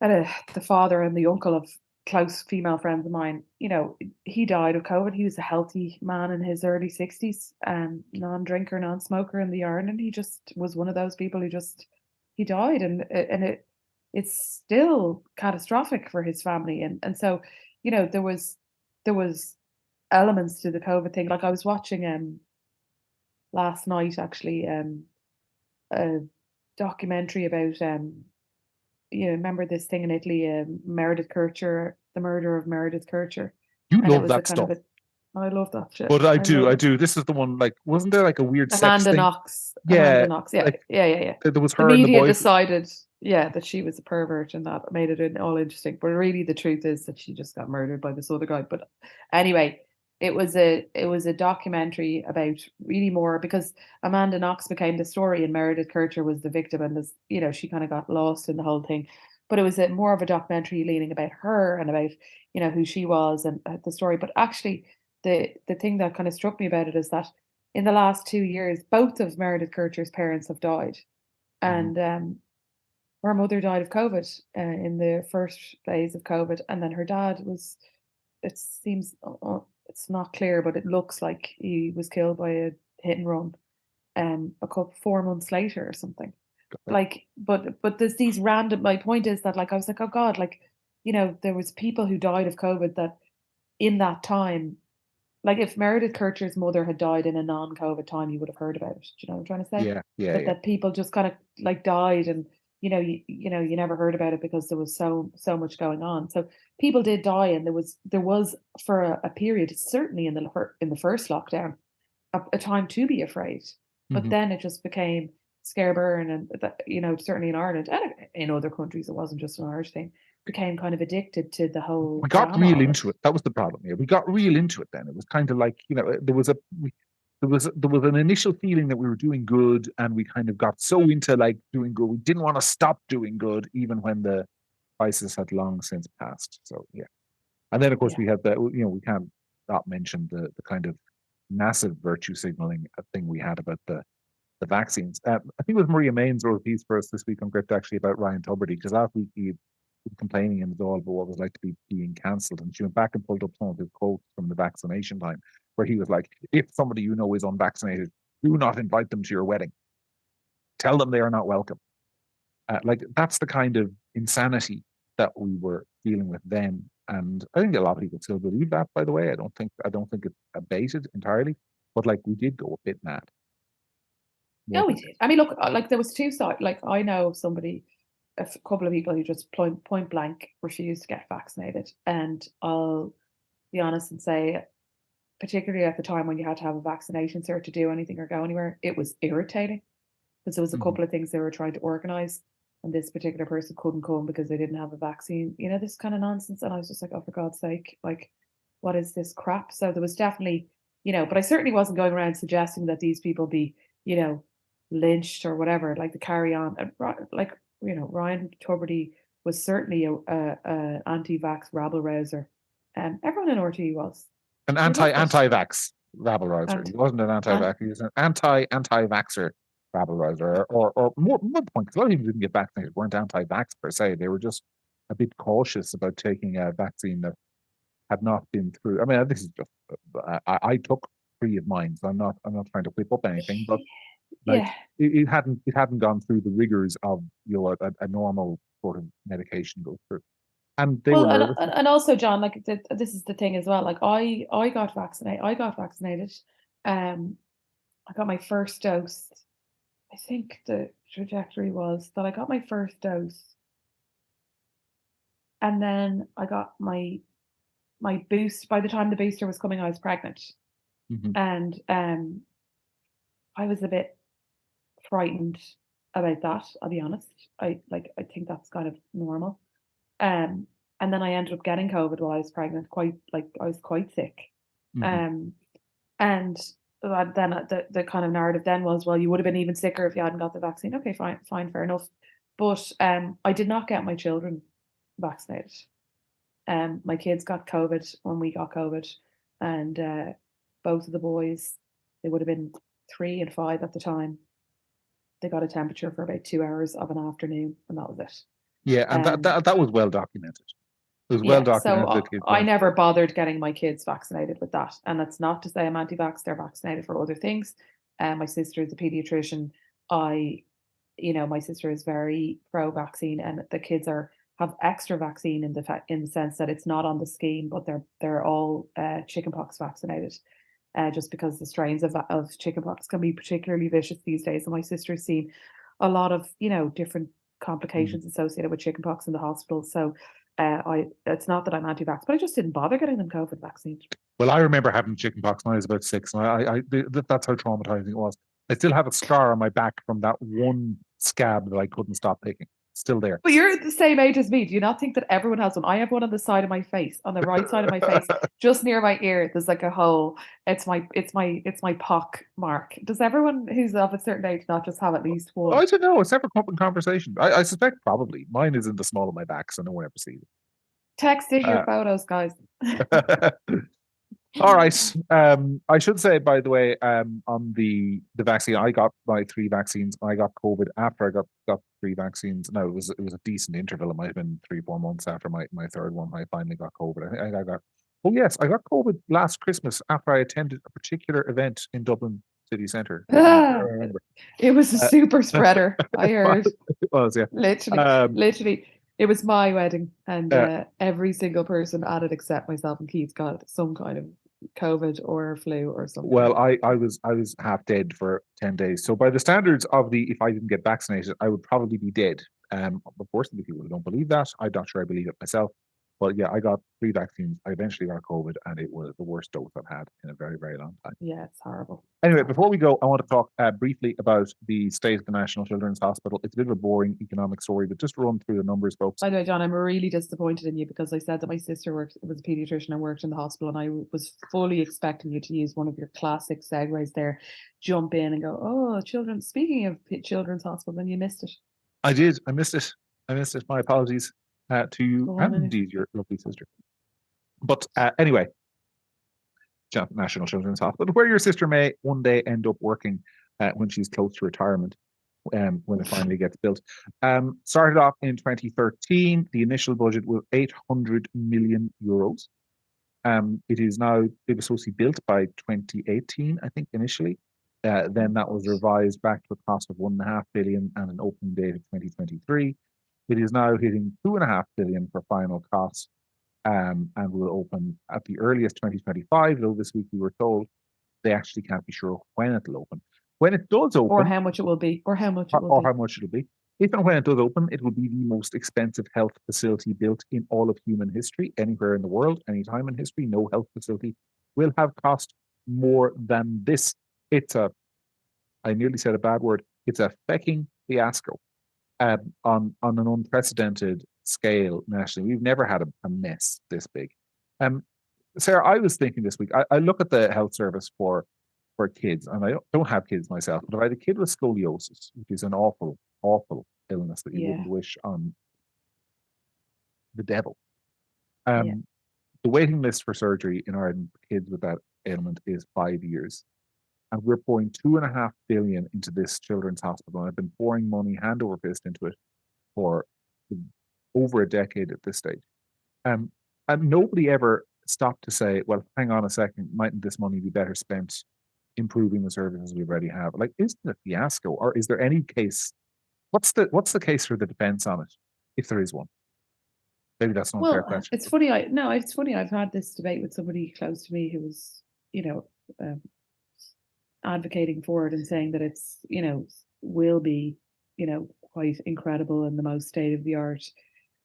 and the father and the uncle of close female friends of mine, he died of COVID. He was a healthy man in his early 60s, non-drinker, non-smoker in the Ireland. He just was one of those people who he died, and it's still catastrophic for his family. And so, there was elements to the COVID thing. Like I was watching last night actually a documentary about remember this thing in Italy, Meredith Kercher, the murder of Meredith Kercher. You and it love was a that kind stuff. of I love that shit. But I do. This is the one, like, wasn't there like a weird sex Amanda thing? Knox. Yeah. Amanda Knox. Yeah. Like, yeah. There was The her and the media boy. decided, that she was a pervert, and that made it all interesting. But really, the truth is that she just got murdered by this other guy. But anyway, it was a documentary about really more because Amanda Knox became the story, and Meredith Kercher was the victim, and this, she kind of got lost in the whole thing. But it was more of a documentary leaning about her and about who she was and the story. But actually, the thing that kind of struck me about it is that in the last 2 years, both of Meredith Kercher's parents have died, and her mother died of COVID in the first phase of COVID, and then her dad was. It seems it's not clear, but it looks like he was killed by a hit and run. A couple 4 months later or something. Like, but there's these random. My point is that, like, I was like, oh God, like, there was people who died of COVID that in that time, like if Meredith Kircher's mother had died in a non-COVID time, you would have heard about it. Do you know what I'm trying to say? Yeah, yeah, But yeah. that people just kind of like died, and you never heard about it because there was so much going on. So people did die, and there was for a period, certainly in the first lockdown, a time to be afraid. But Mhm. then it just became Scareburn, and certainly in Ireland and in other countries, it wasn't just an Irish thing. Became kind of addicted to the whole We got drama real of it. into it. That was the problem. Yeah, we got real into it. Then it was kind of like there was an initial feeling that we were doing good, and we kind of got so into like doing good. We didn't want to stop doing good, even when the crisis had long since passed. So yeah, and then of course Yeah. we had we can't not mention the kind of massive virtue signaling thing we had about the vaccines. I think it was Maria Maines wrote a piece for us this week on Gript actually about Ryan Tubridy, because last week he was complaining in the Dáil about what it was like to be being cancelled, and she went back and pulled up some of his quotes from the vaccination time, where he was like, "If somebody you know is unvaccinated, do not invite them to your wedding. Tell them they are not welcome." Like that's the kind of insanity that we were dealing with then, and I think a lot of people still believe that. By the way, I don't think it's abated entirely, but like we did go a bit mad. Yeah, More we than did. I mean, look, like there was two sides. Like I know somebody, couple of people who just point blank refused to get vaccinated, and I'll be honest and say, particularly at the time when you had to have a vaccination cert to do anything or go anywhere, it was irritating because there was a Mhm. couple of things they were trying to organize, and this particular person couldn't come because they didn't have a vaccine. This kind of nonsense, and I was just like, oh, for God's sake, like, what is this crap? So there was definitely, but I certainly wasn't going around suggesting that these people be, you know, lynched or whatever, like the carry on. And like, Ryan Tubridy was certainly a anti-vax rabble rouser. Everyone in RT was. An We loved it. anti-vax rabble rouser. He And wasn't an and anti-vax. He was an anti-vaxxer rabble rouser, or more the point, because a lot of people didn't get vaccinated weren't anti-vax per se. They were just a bit cautious about taking a vaccine that had not been through. I mean, this is just I took three of mine, so I'm not trying to whip up anything, but yeah. like it hadn't gone through the rigors of a normal sort of medication goes through, and they were Well, nervous. and also, John, like this is the thing as well. Like I got vaccinated. I got vaccinated. Um, I got my first dose. I think the trajectory was that I got my first dose, and then I got my boost. By the time the booster was coming, I was pregnant, Mhm. and I was a bit frightened about that. I'll be honest. I think that's kind of normal. Um, and then I ended up getting COVID while I was pregnant. I was quite sick. Mhm. Um, and then the kind of narrative then was, well, you would have been even sicker if you hadn't got the vaccine. Okay, fine, fair enough. But I did not get my children vaccinated. My kids got COVID when we got COVID, and both of the boys, they would have been 3 and 5 at the time. They got a temperature for about 2 hours of an afternoon, and that was it. Yeah, and that, Um, that that was well documented. It was well Yeah, so documented that kids I weren't. never bothered getting my kids vaccinated with that. And that's not to say I'm anti-vax, they're vaccinated for other things. My sister is a pediatrician. I, my sister is very pro-vaccine, and the kids have extra vaccine in the sense that it's not on the scheme, but they're all chickenpox vaccinated. Just because the strains of chickenpox can be particularly vicious these days. And my sister's seen a lot of, different Mhm. complications associated with chickenpox in the hospital. So it's not that I'm anti-vax, but I just didn't bother getting them COVID vaccines. Well, I remember having chickenpox when I was about 6, and that's how traumatizing it was. I still have a scar on my back from that one scab that I couldn't stop picking. Still there. But you're the same age as me. Do you not think that everyone has one? I have one on the side of my face, on the right side of my face, just near my ear. There's like a hole. It's my pock mark. Does everyone who's of a certain age not just have at least one? I don't know. It's never come up in conversation. I suspect probably mine is in the small of my back, so no one ever sees Text in your it. photos, guys. All right. I should say, by the way, on the vaccine, I got my three vaccines. I got COVID after I got three vaccines. No, it was a decent interval. It might have been 3 4 months after my third one. I finally got COVID. I think I got. Oh yes, I got COVID last Christmas after I attended a particular event in Dublin city centre. I Ah, remember. it was a Uh, super spreader, I heard. it was, yeah. Literally, Um, literally. It was my wedding, and uh, every single person at it except myself and Keith got some kind of COVID or flu or something. well, I was half dead for 10 days. So by the standards of the, if I didn't get vaccinated, I would probably be dead. Of course, there are people who don't believe that. I'm not sure I believe it myself. But yeah, I got three vaccines. I eventually got COVID, and it was the worst dose I've had in a very, very long time. Yeah, it's horrible. Anyway, before we go, I want to talk briefly about the state of the National Children's Hospital. It's a bit of a boring economic story, but just run through the numbers, folks. By the way, John, I'm really disappointed in you because I said that my sister was a pediatrician and worked in the hospital, and I was fully expecting you to use one of your classic segues there, jump in and go, "Oh, children." Speaking of children's hospital, and you missed it. I did. I missed it. I missed it. My apologies to you Go on, and anyway. indeed your lovely sister. But anyway, National Children's Hospital, where your sister may one day end up working when she's close to retirement, when it finally gets built. Started off in 2013. The initial budget was 800 million euros. It was supposed to be built by 2018, I think, initially. Then that was revised back to a cost of 1.5 billion and an opening date of 2023. It is now hitting 2.5 billion for final cost, and will open at the earliest 2025. Though this week we were told they actually can't be sure when it'll open. When it does open, or how much it will be, or how much it will or be. how much it'll be. If and when it does open, it will be the most expensive health facility built in all of human history, anywhere in the world, any time in history. No health facility will have cost more than this. I nearly said a bad word. It's a fecking fiasco on an unprecedented scale nationally. We've never had a mess this big. Sarah, I was thinking this week, I look at the health service for kids, and I don't have kids myself, but if I had a kid with scoliosis, which is an awful, awful illness that you wouldn't wish on the devil. The waiting list for surgery in Ireland for kids with that ailment is 5 years. And we're pouring 2.5 billion into this children's hospital. And I've been pouring money hand over fist into it for over a decade at this stage. And nobody ever stopped to say, well, hang on a second, mightn't this money be better spent improving the services we already have? Like, is it a fiasco, or is there any case? What's the case for the defense on it, if there is one? Maybe that's an unfair question. It's funny. It's funny. I've had this debate with somebody close to me who was, advocating for it and saying that it's, will be, quite incredible and the most state of the art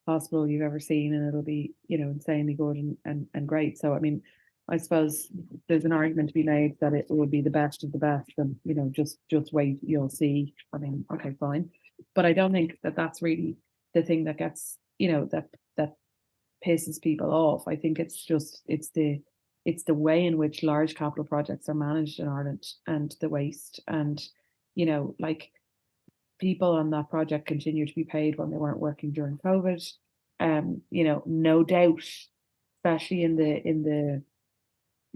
hospital you've ever seen, and it'll be, insanely good and great. So, I mean, I suppose there's an argument to be made that it will be the best of the best, and just wait, you'll see. I mean, okay, fine, but I don't think that that's really the thing that gets, that pisses people off. I think it's the way in which large capital projects are managed in Ireland, and the waste, and like, people on that project continue to be paid when they weren't working during COVID. No doubt, especially in the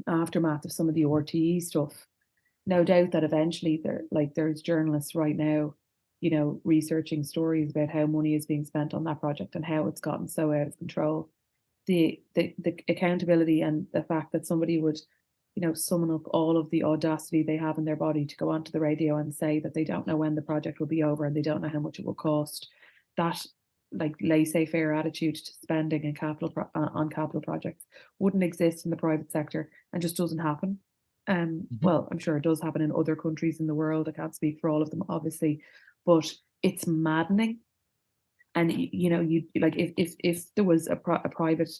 aftermath of some of the RTE stuff, no doubt that eventually there's journalists right now, researching stories about how money is being spent on that project and how it's gotten so out of control. The accountability and the fact that somebody would, summon up all of the audacity they have in their body to go onto the radio and say that they don't know when the project will be over and they don't know how much it will cost, that like laissez-faire attitude to spending and on capital projects wouldn't exist in the private sector, and just doesn't happen. Well, I'm sure it does happen in other countries in the world. I can't speak for all of them, obviously, but it's maddening. And you like, if there was a private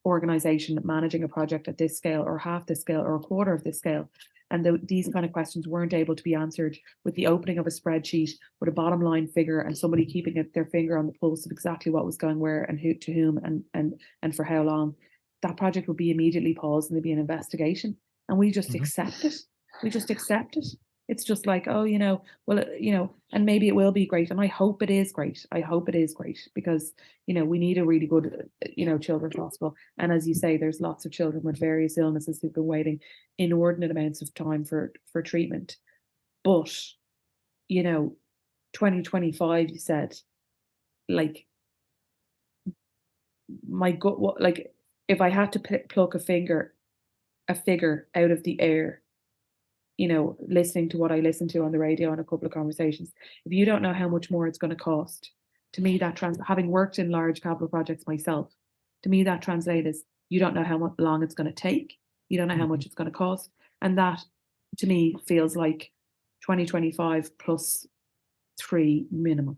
organization managing a project at this scale, or half this scale, or a quarter of this scale, and these kind of questions weren't able to be answered with the opening of a spreadsheet with a bottom line figure and somebody keeping their finger on the pulse of exactly what was going where and who to whom and for how long, that project would be immediately paused and there'd be an investigation. And we just accept it. We just accept it. It's just like, oh, well, and maybe it will be great. And I hope it is great. I hope it is great because, we need a really good, children's hospital. And as you say, there's lots of children with various illnesses who've been waiting inordinate amounts of time for treatment. But, 2025, you said, like, my gut, like, if I had to pluck a figure out of the air, listening to what I listened to on the radio and a couple of conversations, if you don't know how much more it's going to cost, to me that having worked in large capital projects myself, to me that translates as you don't know how long it's going to take, you don't know how much it's going to cost, and that to me feels like 2025 plus 3 minimum.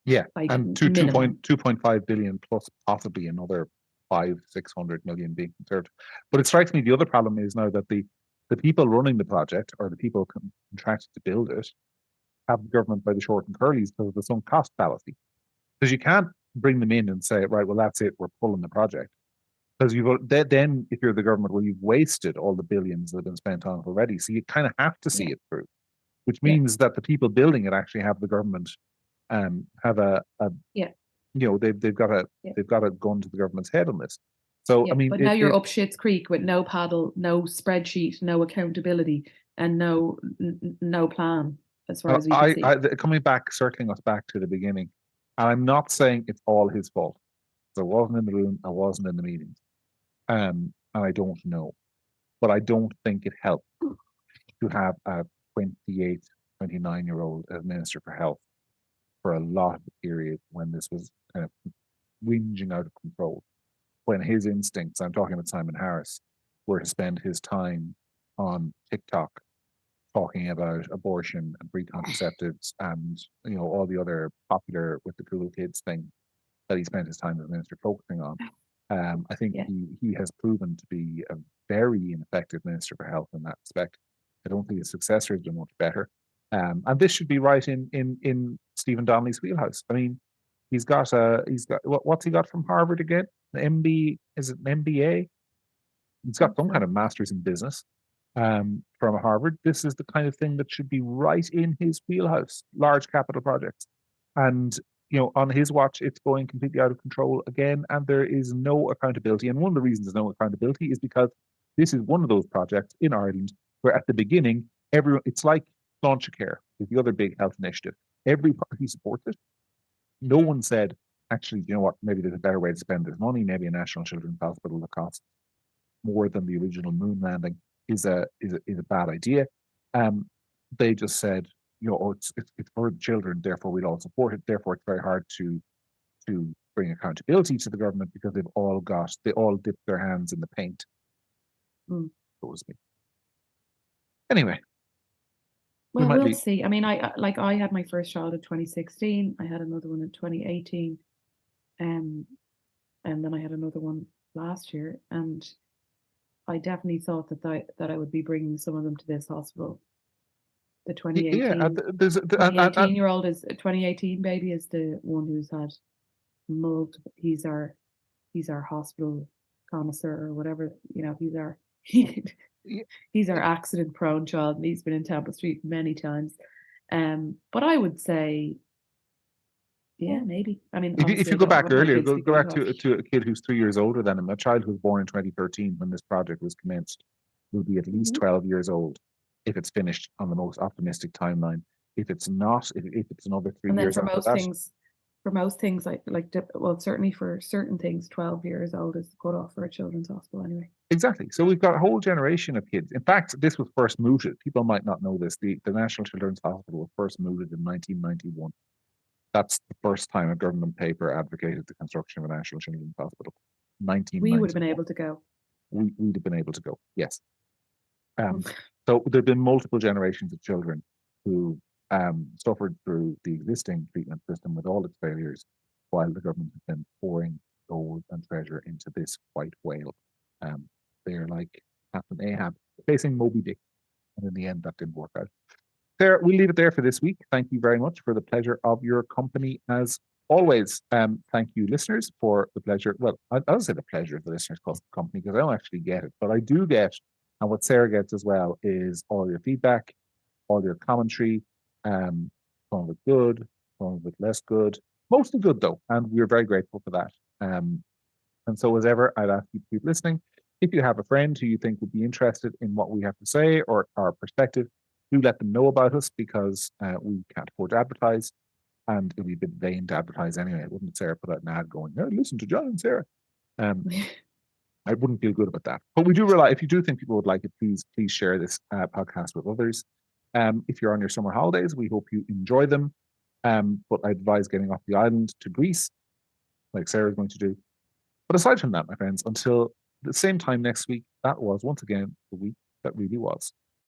Yeah, like and 2.5 billion plus possibly another 500-600 million being conserved. But it strikes me the other problem is now that the people running the project or the people contracted to build it have the government by the short and curlies because of the sunk cost fallacy. Because you can't bring them in and say, right, well, that's it, we're pulling the project. Because then if you're the government, well, you've wasted all the billions that have been spent on it already. So you kind of have to see it through, which means that the people building it actually have the government have they've got a gun to the government's head on this. So I mean, but now you're up shit's creek with no paddle, no spreadsheet, no accountability, and no plan as far as we can see. Circling us back to the beginning, and I'm not saying it's all his fault. I wasn't in the room, I wasn't in the meetings, and I don't know, but I don't think it helped to have a 28, 29-year-old as Minister for Health for a lot of the period when this was kind of whinging out of control. When his instincts, I'm talking about Simon Harris, were to spend his time on TikTok talking about abortion and free contraceptives and all the other popular with the cool kids thing that he spent his time as minister focusing on. I think he has proven to be a very ineffective Minister for Health in that respect. I don't think his successor has been much better. And this should be right in Stephen Donnelly's wheelhouse. I mean, he's got what's he got from Harvard again? Is it an MBA? He's got some kind of master's in business from Harvard. This is the kind of thing that should be right in his wheelhouse, large capital projects. And on his watch, it's going completely out of control again, and there is no accountability. And one of the reasons there's no accountability is because this is one of those projects in Ireland where at the beginning, it's like Launchacare is the other big health initiative. Every party supports it. No one said, actually, you know what, maybe there's a better way to spend this money. Maybe a National Children's Hospital that costs more than the original moon landing is a bad idea. They just said, it's for the children, therefore we'll all support it. Therefore, it's very hard to bring accountability to the government because they all dipped their hands in the paint. Anyway. Well, we'll see. I mean, I had my first child in 2016. I had another one in 2018. And then I had another one last year. And I definitely thought that I would be bringing some of them to this hospital. The 2018-year-old is 2018 baby is the one who's had multiple. He's our hospital connoisseur or whatever. He's our accident-prone child, and he's been in Temple Street many times. But I would say, maybe. I mean, if you go back earlier, go back to a kid who's 3 years older than him. A child who was born in 2013 when this project was commenced will be at least 12 years old if it's finished on the most optimistic timeline. If it's not, if it's another 3 years after that. For most things, certainly for certain things, 12 years old is the cutoff for a children's hospital anyway. Exactly. So we've got a whole generation of kids. In fact, this was first mooted. People might not know this. The National Children's Hospital was first mooted in 1991. That's the first time a government paper advocated the construction of a National Children's Hospital. 1991. We would have been able to go. We'd have been able to go, yes. So there have been multiple generations of children who suffered through the existing treatment system with all its failures, while the government has been pouring gold and treasure into this white whale. They're like Captain Ahab facing Moby Dick, and in the end, that didn't work out. There, we'll leave it there for this week. Thank you very much for the pleasure of your company as always. Thank you, listeners, for the pleasure. Well, I'll say the pleasure of the listeners' company because I don't actually get it, but I do get, and what Sarah gets as well, is all your feedback. all your commentary. Some of it good, some of it less good, mostly good though, and we're very grateful for that. And so, as ever, I'd ask you to keep listening. If you have a friend who you think would be interested in what we have to say or our perspective, do let them know about us, because we can't afford to advertise, and it'd be a bit vain to advertise anyway. Wouldn't Sarah put out an ad going, "Oh, listen to John and Sarah"? Um, I wouldn't feel good about that. But we do rely, if you do think people would like it, please share this podcast with others. If you're on your summer holidays, we hope you enjoy them. But I advise getting off the island to Greece, like Sarah's going to do. But aside from that, my friends, until the same time next week, that was once again the week that really was.